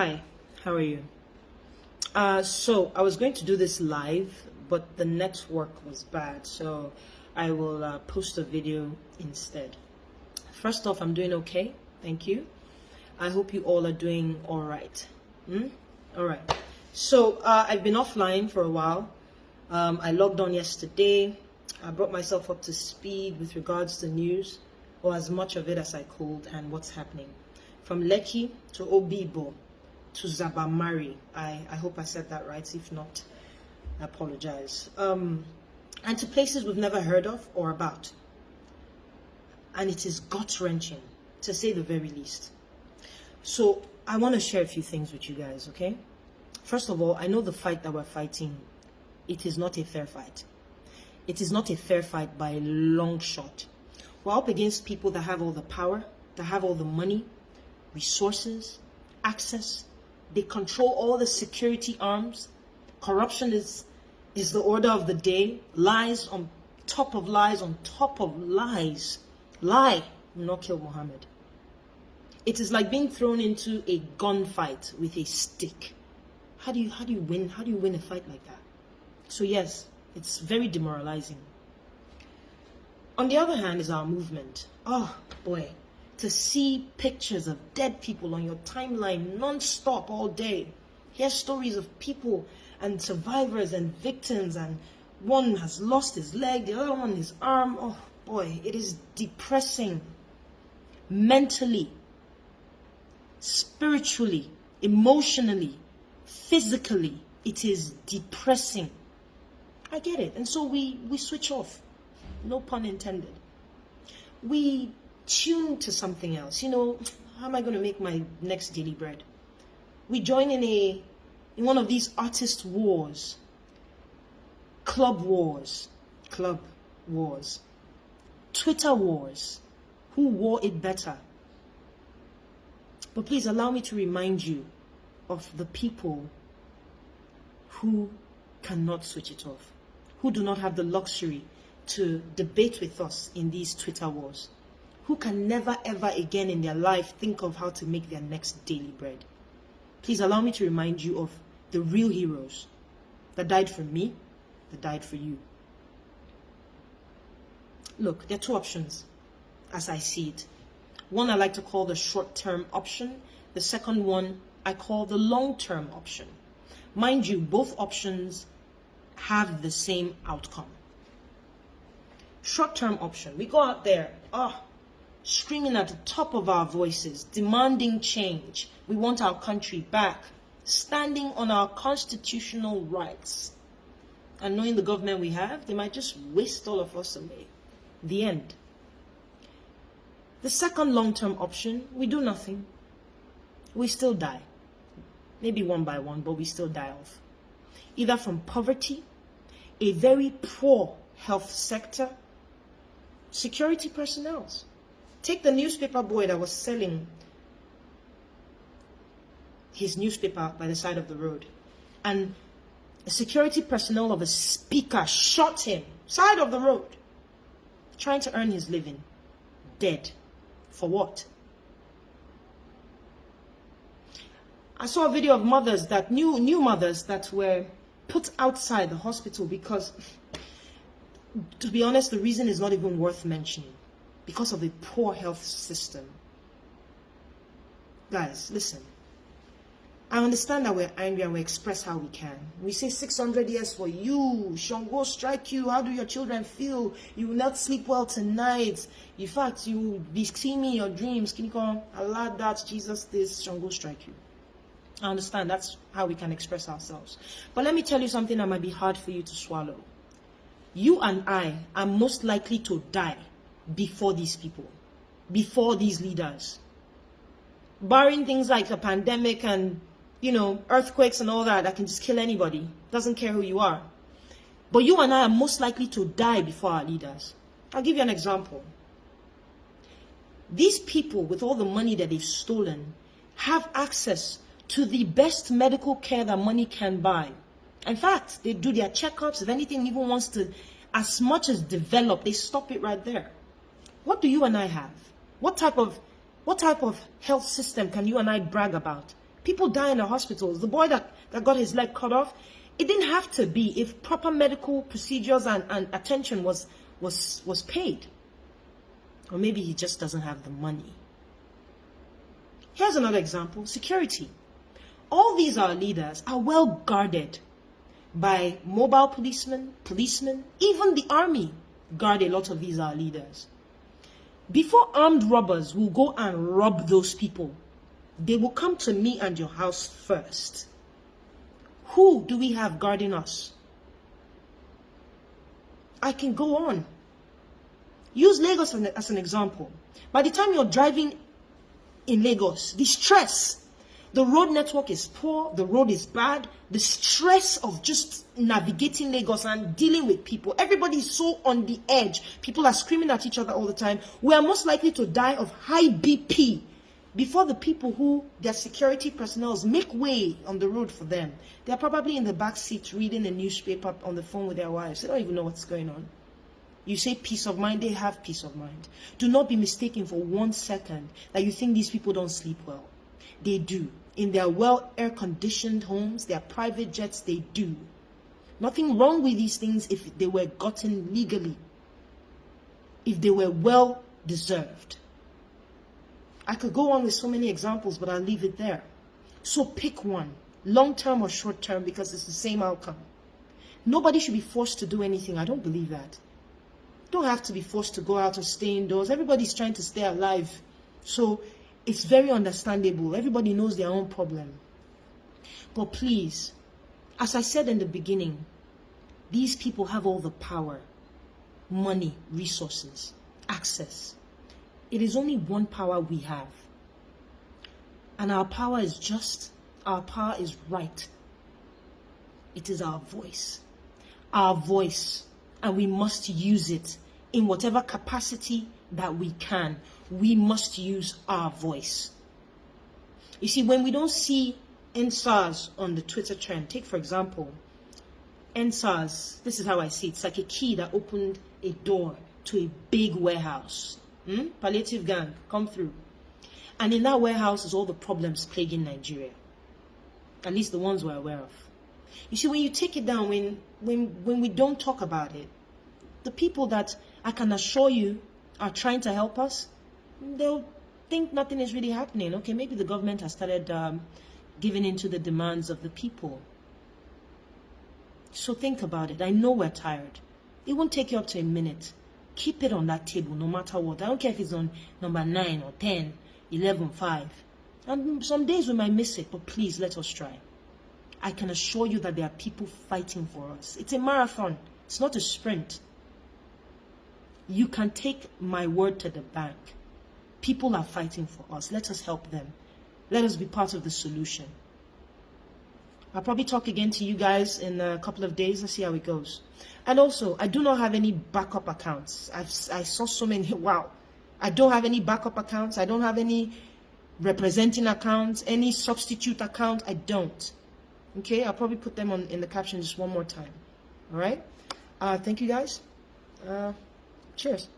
Hi, how are you? So I was going to do this live, but the network was bad, so I will post a video instead. First off, I'm doing okay, thank you. I hope you all are doing all right. All right. So I've been offline for a while. I logged on yesterday. I brought myself up to speed with regards to news, or as much of it as I could, and what's happening. From Lekki to Obibo to Zabamari. I hope I said that right. If not, I apologize. And to places we've never heard of or about. And it is gut-wrenching, to say the very least. So I want to share a few things with you guys, okay? First of all, I know the fight that we're fighting, it is not a fair fight. It is not a fair fight by a long shot. We're up against people that have all the power, that have all the money, resources, access. They control all the security arms. Corruption is the order of the day. Lies on top of lies on top of lies. Lie will not kill Muhammad. It is like being thrown into a gunfight with a stick. How do you win? How do you win a fight like that? So yes, it's very demoralizing. On the other hand is our movement. Oh boy, to see pictures of dead people on your timeline non-stop all day. Hear stories of people and survivors and victims, and one has lost his leg, the other one his arm. Oh boy, it is depressing. Mentally, spiritually, emotionally, physically, it is depressing. I get it. And so we switch off. No pun intended. We tune to something else. How am I going to make my next daily bread? We join in one of these artist wars, club wars, Twitter wars. Who wore it better? But please allow me to remind you of the people who cannot switch it off, who do not have the luxury to debate with us in these Twitter wars, who can never ever again in their life think of how to make their next daily bread. Please allow me to remind you of the real heroes that died for me, that died for you. Look, there are two options as I see it. One I like to call the short-term option. The second one I call the long-term option. Mind you, both options have the same outcome. Short-term option, we go out there, screaming at the top of our voices, demanding change. We want our country back, standing on our constitutional rights. And knowing the government we have, they might just waste all of us away. The end. The second long-term option, we do nothing. We still die. Maybe one by one, but we still die off. Either from poverty, a very poor health sector, security personnel. Take the newspaper boy that was selling his newspaper by the side of the road, and a security personnel of a speaker shot him side of the road, trying to earn his living. Dead. For what? I saw a video of mothers that new mothers that were put outside the hospital because, to be honest, the reason is not even worth mentioning. Because of a poor health system. Guys, listen. I understand that we're angry and we express how we can. We say 600 years for you. Shango strike you. How do your children feel? You will not sleep well tonight. In fact, you will be seeing me in your dreams. Can you call Allah that, Jesus this, Shango strike you? I understand that's how we can express ourselves. But let me tell you something that might be hard for you to swallow. You and I are most likely to die before these people, before these leaders. Barring things like a pandemic and, earthquakes and all that can just kill anybody. Doesn't care who you are. But you and I are most likely to die before our leaders. I'll give you an example. These people, with all the money that they've stolen, have access to the best medical care that money can buy. In fact, they do their checkups. If anything even wants to, as much as develop, they stop it right there. What do you and I have? What type of health system can you and I brag about? People die in the hospitals. The boy that got his leg cut off, it didn't have to be if proper medical procedures and attention was paid. Or maybe he just doesn't have the money. Here's another example, security. All these our leaders are well guarded by mobile policemen, even the army guard a lot of these our leaders. Before armed robbers will go and rob those people, they will come to me and your house first. Who do we have guarding us? I can go on. Use Lagos as an example. By the time you're driving in Lagos, the stress, the road network is poor, the road is bad, the stress of just navigating Lagos and dealing with people. Everybody is so on the edge. People are screaming at each other all the time. We are most likely to die of high BP before the people who, their security personnel, make way on the road for them. They are probably in the back seat reading the newspaper on the phone with their wives. They don't even know what's going on. You say peace of mind, they have peace of mind. Do not be mistaken for 1 second that you think these people don't sleep well. They do. In their well air-conditioned homes, their private jets, they do. Nothing wrong with these things if they were gotten legally. If they were well deserved. I could go on with so many examples, but I'll leave it there. So pick one, long-term or short-term, because it's the same outcome. Nobody should be forced to do anything. I don't believe that. Don't have to be forced to go out or stay indoors. Everybody's trying to stay alive. So it's very understandable. Everybody knows their own problem. But please, as I said in the beginning, these people have all the power, money, resources, access. It is only one power we have. And our power is just, our power is right. It is our voice. Our voice. And we must use it in whatever capacity that we can. We must use our voice. You see, when we don't see NSARS on the Twitter trend, take for example, NSARS, this is how I see it. It's like a key that opened a door to a big warehouse. Palliative gang, come through. And in that warehouse is all the problems plaguing Nigeria. At least the ones we're aware of. You see, when you take it down, when we don't talk about it, the people that I can assure you are trying to help us, they'll think nothing is really happening. Okay, maybe the government has started giving in to the demands of the people. So think about it. I know we're tired. It won't take you up to a minute. Keep it on that table no matter what. I don't care if it's on number 9 or 10, 11, 5. And some days we might miss it, but please let us try. I can assure you that there are people fighting for us. It's a marathon. It's not a sprint. You can take my word to the bank. People are fighting for us. Let us help them. Let us be part of the solution. I'll probably talk again to you guys in a couple of days. Let's see how it goes. And also, I do not have any backup accounts. I saw so many. Wow. I don't have any backup accounts. I don't have any representing accounts, any substitute account. I don't. Okay, I'll probably put them in the caption just one more time. All right. Thank you guys. Cheers.